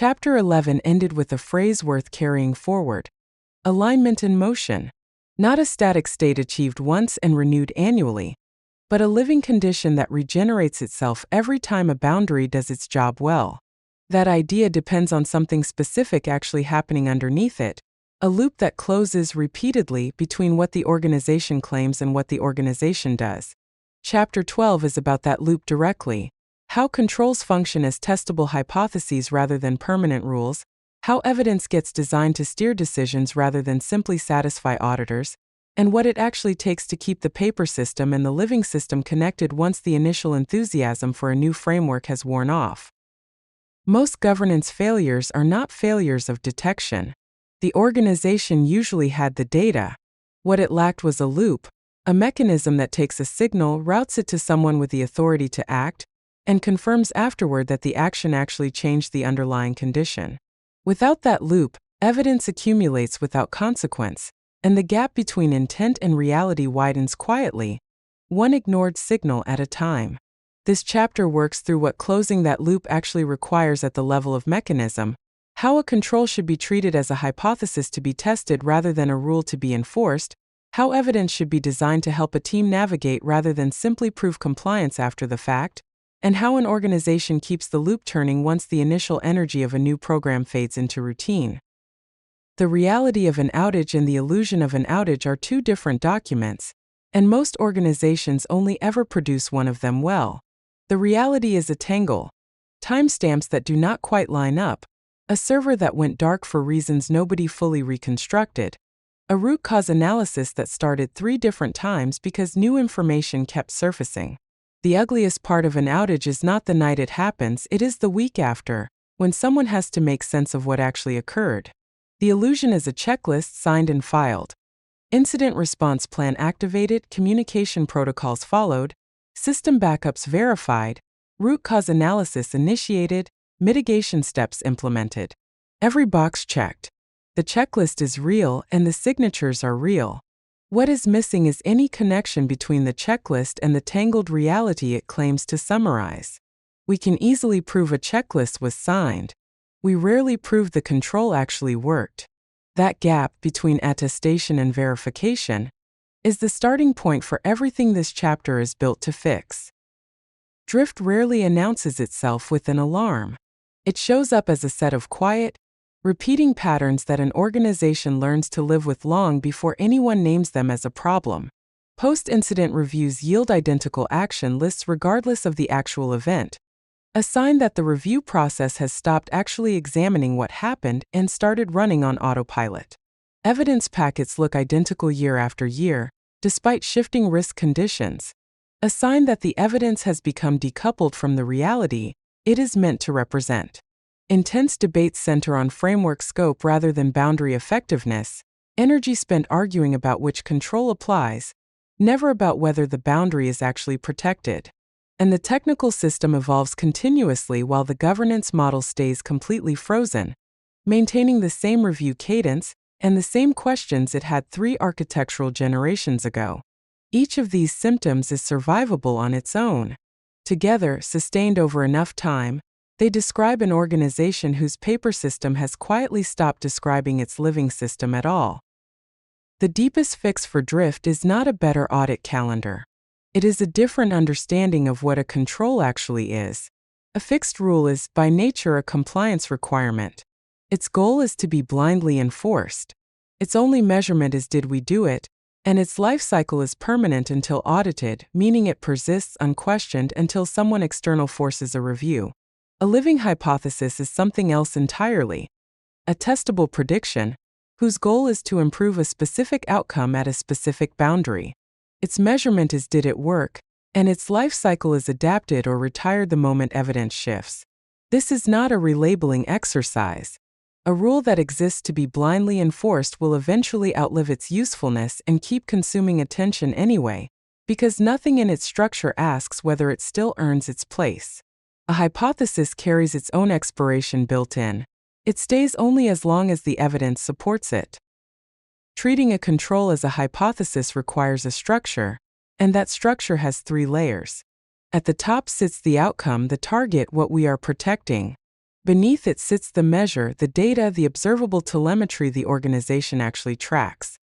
Chapter 11 ended with a phrase worth carrying forward. Alignment in motion. Not a static state achieved once and renewed annually, but a living condition that regenerates itself every time a boundary does its job well. That idea depends on something specific actually happening underneath it, a loop that closes repeatedly between what the organization claims and what the organization does. Chapter 12 is about that loop directly. How controls function as testable hypotheses rather than permanent rules, how evidence gets designed to steer decisions rather than simply satisfy auditors, and what it actually takes to keep the paper system and the living system connected once the initial enthusiasm for a new framework has worn off. Most governance failures are not failures of detection. The organization usually had the data. What it lacked was a loop, a mechanism that takes a signal, routes it to someone with the authority to act, and confirms afterward that the action actually changed the underlying condition. Without that loop, evidence accumulates without consequence, and the gap between intent and reality widens quietly, one ignored signal at a time. This chapter works through what closing that loop actually requires at the level of mechanism, how a control should be treated as a hypothesis to be tested rather than a rule to be enforced, how evidence should be designed to help a team navigate rather than simply prove compliance after the fact, and how an organization keeps the loop turning once the initial energy of a new program fades into routine. The reality of an outage and the illusion of an outage are two different documents, and most organizations only ever produce one of them well. The reality is a tangle, timestamps that do not quite line up, a server that went dark for reasons nobody fully reconstructed, a root cause analysis that started 3 different times because new information kept surfacing. The ugliest part of an outage is not the night it happens, it is the week after, when someone has to make sense of what actually occurred. The illusion is a checklist signed and filed. Incident response plan activated, communication protocols followed, system backups verified, root cause analysis initiated, mitigation steps implemented. Every box checked. The checklist is real and the signatures are real. What is missing is any connection between the checklist and the tangled reality it claims to summarize. We can easily prove a checklist was signed. We rarely prove the control actually worked. That gap between attestation and verification is the starting point for everything this chapter is built to fix. Drift rarely announces itself with an alarm. It shows up as a set of quiet, repeating patterns that an organization learns to live with long before anyone names them as a problem. Post-incident reviews yield identical action lists regardless of the actual event, a sign that the review process has stopped actually examining what happened and started running on autopilot. Evidence packets look identical year after year, despite shifting risk conditions, a sign that the evidence has become decoupled from the reality it is meant to represent. Intense debates center on framework scope rather than boundary effectiveness, energy spent arguing about which control applies, never about whether the boundary is actually protected. And the technical system evolves continuously while the governance model stays completely frozen, maintaining the same review cadence and the same questions it had 3 architectural generations ago. Each of these symptoms is survivable on its own. Together, sustained over enough time, they describe an organization whose paper system has quietly stopped describing its living system at all. The deepest fix for drift is not a better audit calendar. It is a different understanding of what a control actually is. A fixed rule is, by nature, a compliance requirement. Its goal is to be blindly enforced. Its only measurement is did we do it, and its life cycle is permanent until audited, meaning it persists unquestioned until someone external forces a review. A living hypothesis is something else entirely. A testable prediction, whose goal is to improve a specific outcome at a specific boundary. Its measurement is did it work, and its life cycle is adapted or retired the moment evidence shifts. This is not a relabeling exercise. A rule that exists to be blindly enforced will eventually outlive its usefulness and keep consuming attention anyway, because nothing in its structure asks whether it still earns its place. A hypothesis carries its own expiration built in. It stays only as long as the evidence supports it. Treating a control as a hypothesis requires a structure, and that structure has 3 layers. At the top sits the outcome, the target, what we are protecting. Beneath it sits the measure, the data, the observable telemetry the organization actually tracks.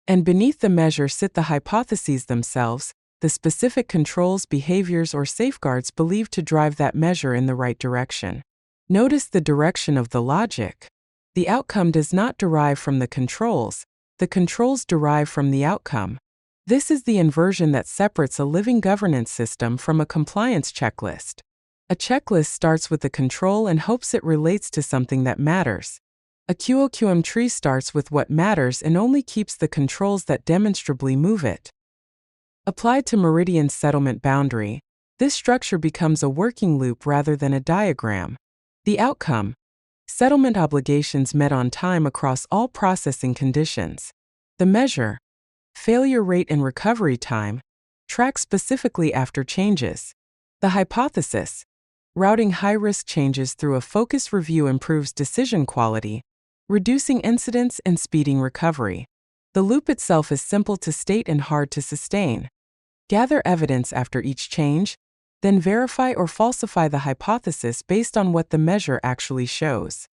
And beneath the measure sit the hypotheses themselves, the specific controls, behaviors, or safeguards believed to drive that measure in the right direction. Notice the direction of the logic. The outcome does not derive from the controls derive from the outcome. This is the inversion that separates a living governance system from a compliance checklist. A checklist starts with the control and hopes it relates to something that matters. A QOQM tree starts with what matters and only keeps the controls that demonstrably move it. Applied to Meridian's settlement boundary, this structure becomes a working loop rather than a diagram. The outcome: settlement obligations met on time across all processing conditions. The measure: failure rate and recovery time, tracked specifically after changes. The hypothesis: routing high-risk changes through a focused review improves decision quality, reducing incidents and speeding recovery. The loop itself is simple to state and hard to sustain. Gather evidence after each change, then verify or falsify the hypothesis based on what the measure actually shows.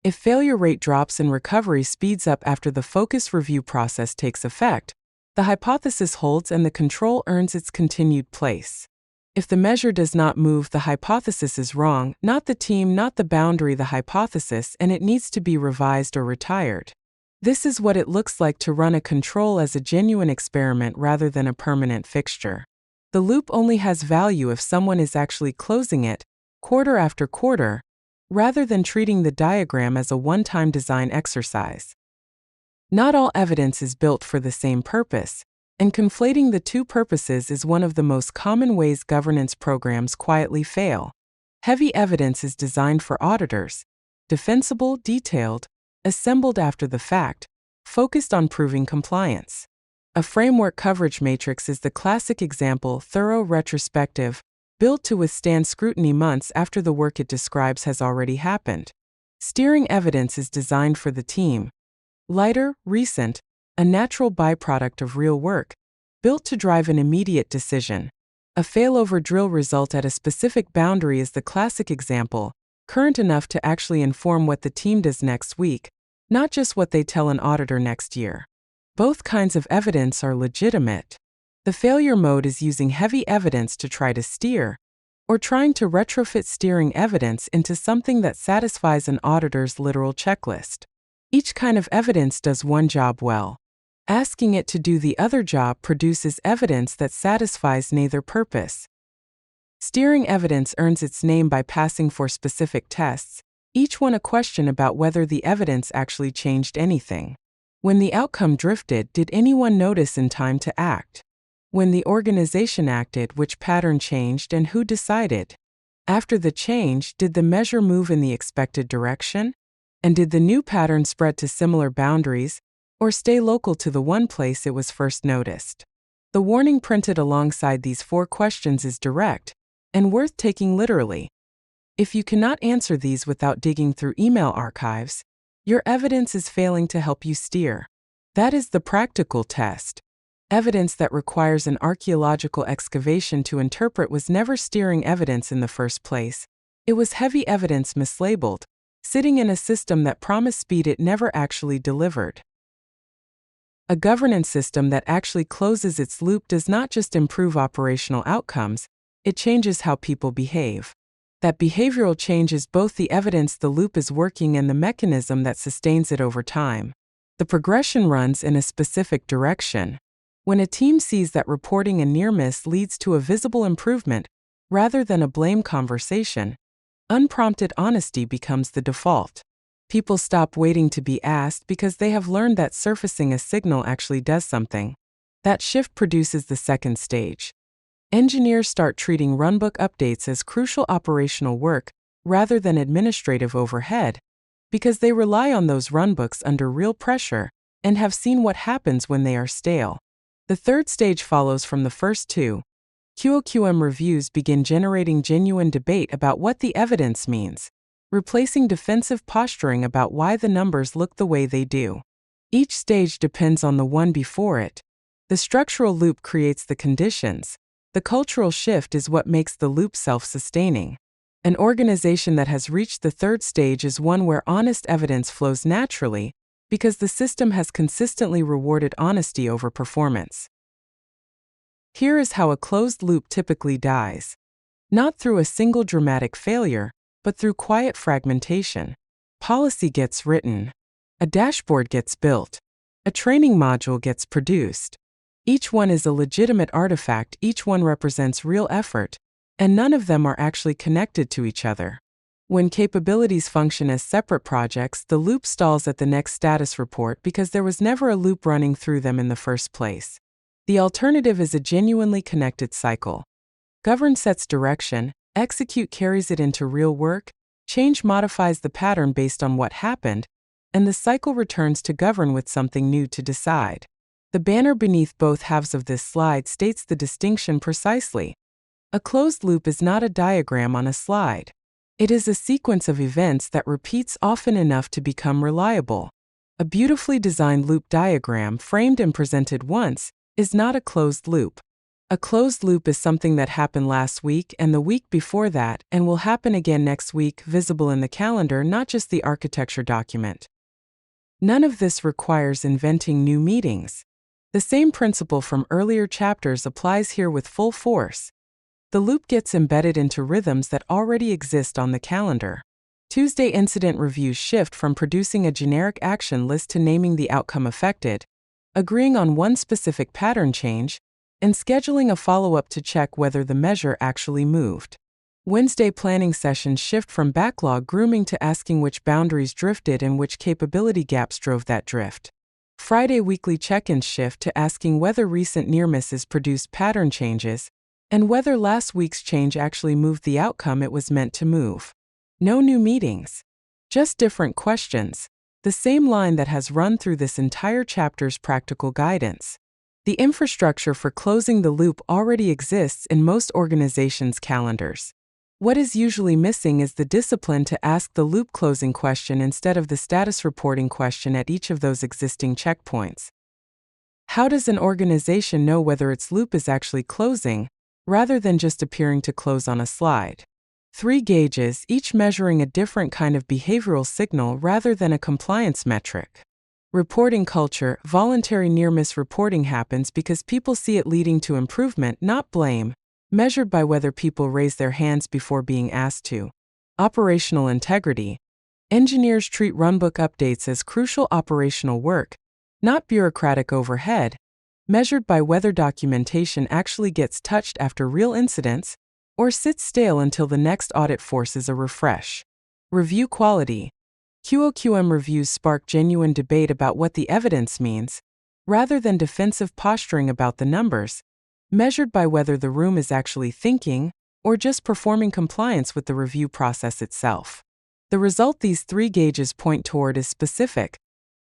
If failure rate drops and recovery speeds up after the focus review process takes effect, the hypothesis holds and the control earns its continued place. If the measure does not move, the hypothesis is wrong, not the team, not the boundary, the hypothesis, and it needs to be revised or retired. This is what it looks like to run a control as a genuine experiment rather than a permanent fixture. The loop only has value if someone is actually closing it, quarter after quarter, rather than treating the diagram as a one-time design exercise. Not all evidence is built for the same purpose, and conflating the two purposes is one of the most common ways governance programs quietly fail. Heavy evidence is designed for auditors, defensible, detailed, assembled after the fact, focused on proving compliance. A framework coverage matrix is the classic example, thorough, retrospective, built to withstand scrutiny months after the work it describes has already happened. Steering evidence is designed for the team, lighter, recent, a natural byproduct of real work, built to drive an immediate decision. A failover drill result at a specific boundary is the classic example, current enough to actually inform what the team does next week, not just what they tell an auditor next year. Both kinds of evidence are legitimate. The failure mode is using heavy evidence to try to steer, or trying to retrofit steering evidence into something that satisfies an auditor's literal checklist. Each kind of evidence does one job well. Asking it to do the other job produces evidence that satisfies neither purpose. Steering evidence earns its name by passing four specific tests, each one a question about whether the evidence actually changed anything. When the outcome drifted, did anyone notice in time to act? When the organization acted, which pattern changed and who decided? After the change, did the measure move in the expected direction? And did the new pattern spread to similar boundaries, or stay local to the one place it was first noticed? The warning printed alongside these four questions is direct and worth taking literally. If you cannot answer these without digging through email archives, your evidence is failing to help you steer. That is the practical test. Evidence that requires an archaeological excavation to interpret was never steering evidence in the first place. It was heavy evidence mislabeled, sitting in a system that promised speed it never actually delivered. A governance system that actually closes its loop does not just improve operational outcomes, it changes how people behave. That behavioral change is both the evidence the loop is working and the mechanism that sustains it over time. The progression runs in a specific direction. When a team sees that reporting a near miss leads to a visible improvement, rather than a blame conversation, unprompted honesty becomes the default. People stop waiting to be asked because they have learned that surfacing a signal actually does something. That shift produces the second stage. Engineers start treating runbook updates as crucial operational work rather than administrative overhead, because they rely on those runbooks under real pressure and have seen what happens when they are stale. The third stage follows from the first two. QOQM reviews begin generating genuine debate about what the evidence means, replacing defensive posturing about why the numbers look the way they do. Each stage depends on the one before it. The structural loop creates the conditions. The cultural shift is what makes the loop self-sustaining. An organization that has reached the third stage is one where honest evidence flows naturally because the system has consistently rewarded honesty over performance. Here is how a closed loop typically dies. Not through a single dramatic failure, but through quiet fragmentation. Policy gets written. A dashboard gets built. A training module gets produced. Each one is a legitimate artifact, each one represents real effort, and none of them are actually connected to each other. When capabilities function as separate projects, the loop stalls at the next status report because there was never a loop running through them in the first place. The alternative is a genuinely connected cycle. Govern sets direction, execute carries it into real work, change modifies the pattern based on what happened, and the cycle returns to govern with something new to decide. The banner beneath both halves of this slide states the distinction precisely. A closed loop is not a diagram on a slide. It is a sequence of events that repeats often enough to become reliable. A beautifully designed loop diagram, framed and presented once, is not a closed loop. A closed loop is something that happened last week and the week before that and will happen again next week, visible in the calendar, not just the architecture document. None of this requires inventing new meetings. The same principle from earlier chapters applies here with full force. The loop gets embedded into rhythms that already exist on the calendar. Tuesday incident reviews shift from producing a generic action list to naming the outcome affected, agreeing on one specific pattern change, and scheduling a follow-up to check whether the measure actually moved. Wednesday planning sessions shift from backlog grooming to asking which boundaries drifted and which capability gaps drove that drift. Friday weekly check-ins shift to asking whether recent near misses produced pattern changes, and whether last week's change actually moved the outcome it was meant to move. No new meetings. Just different questions. The same line that has run through this entire chapter's practical guidance. The infrastructure for closing the loop already exists in most organizations' calendars. What is usually missing is the discipline to ask the loop closing question instead of the status reporting question at each of those existing checkpoints. How does an organization know whether its loop is actually closing, rather than just appearing to close on a slide? 3 gauges, each measuring a different kind of behavioral signal rather than a compliance metric. Reporting culture. Voluntary near-miss reporting happens because people see it leading to improvement, not blame, measured by whether people raise their hands before being asked to. Operational integrity. Engineers treat runbook updates as crucial operational work, not bureaucratic overhead, measured by whether documentation actually gets touched after real incidents or sits stale until the next audit forces a refresh. Review quality. QOQM reviews spark genuine debate about what the evidence means, rather than defensive posturing about the numbers, measured by whether the room is actually thinking or just performing compliance with the review process itself. The result these 3 gauges point toward is specific.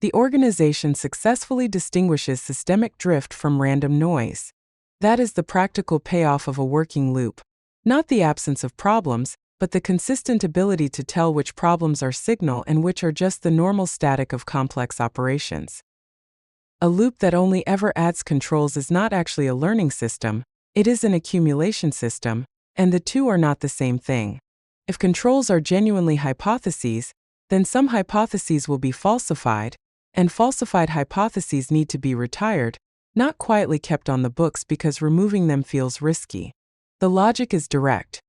The organization successfully distinguishes systemic drift from random noise. That is the practical payoff of a working loop. Not the absence of problems, but the consistent ability to tell which problems are signal and which are just the normal static of complex operations. A loop that only ever adds controls is not actually a learning system, it is an accumulation system, and the two are not the same thing. If controls are genuinely hypotheses, then some hypotheses will be falsified, and falsified hypotheses need to be retired, not quietly kept on the books because removing them feels risky. The logic is direct.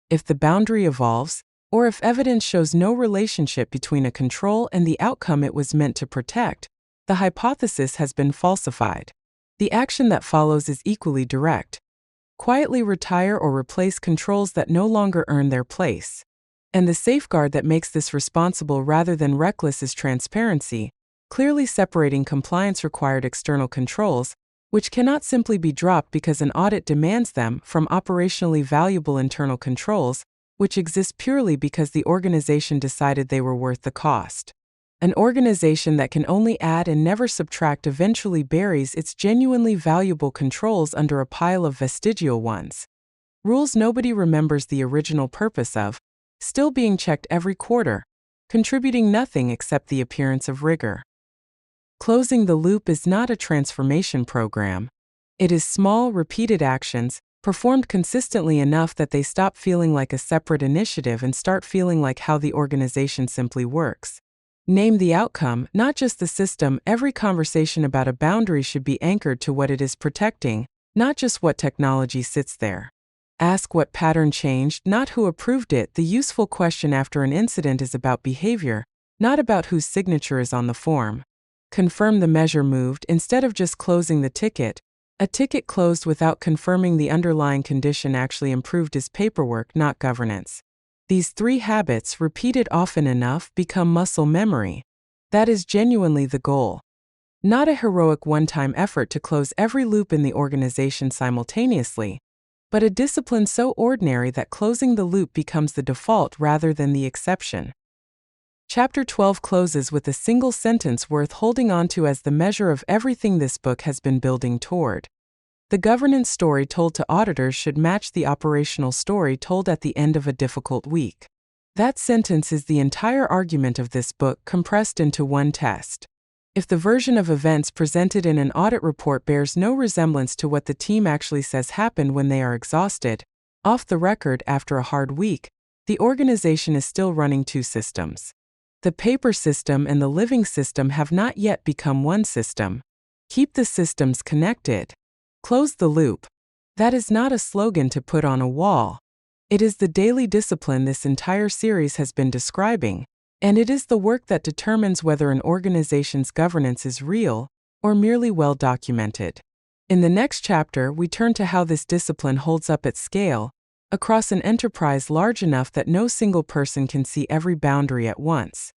If the boundary evolves, or if evidence shows no relationship between a control and the outcome it was meant to protect, the hypothesis has been falsified. The action that follows is equally direct. Quietly retire or replace controls that no longer earn their place. And the safeguard that makes this responsible rather than reckless is transparency, clearly separating compliance-required external controls, which cannot simply be dropped because an audit demands them, from operationally valuable internal controls, which exist purely because the organization decided they were worth the cost. An organization that can only add and never subtract eventually buries its genuinely valuable controls under a pile of vestigial ones. Rules nobody remembers the original purpose of, still being checked every quarter, contributing nothing except the appearance of rigor. Closing the loop is not a transformation program. It is small, repeated actions, performed consistently enough that they stop feeling like a separate initiative and start feeling like how the organization simply works. Name the outcome, not just the system. Every conversation about a boundary should be anchored to what it is protecting, not just what technology sits there. Ask what pattern changed, not who approved it. The useful question after an incident is about behavior, not about whose signature is on the form. Confirm the measure moved instead of just closing the ticket. A ticket closed without confirming the underlying condition actually improved is paperwork, not governance. These 3 habits, repeated often enough, become muscle memory. That is genuinely the goal. Not a heroic one-time effort to close every loop in the organization simultaneously, but a discipline so ordinary that closing the loop becomes the default rather than the exception. Chapter 12 closes with a single sentence worth holding on to as the measure of everything this book has been building toward. The governance story told to auditors should match the operational story told at the end of a difficult week. That sentence is the entire argument of this book compressed into one test. If the version of events presented in an audit report bears no resemblance to what the team actually says happened when they are exhausted, off the record after a hard week, the organization is still running 2 systems. The paper system and the living system have not yet become one system. Keep the systems connected. Close the loop. That is not a slogan to put on a wall. It is the daily discipline this entire series has been describing, and it is the work that determines whether an organization's governance is real or merely well documented. In the next chapter, we turn to how this discipline holds up at scale, across an enterprise large enough that no single person can see every boundary at once.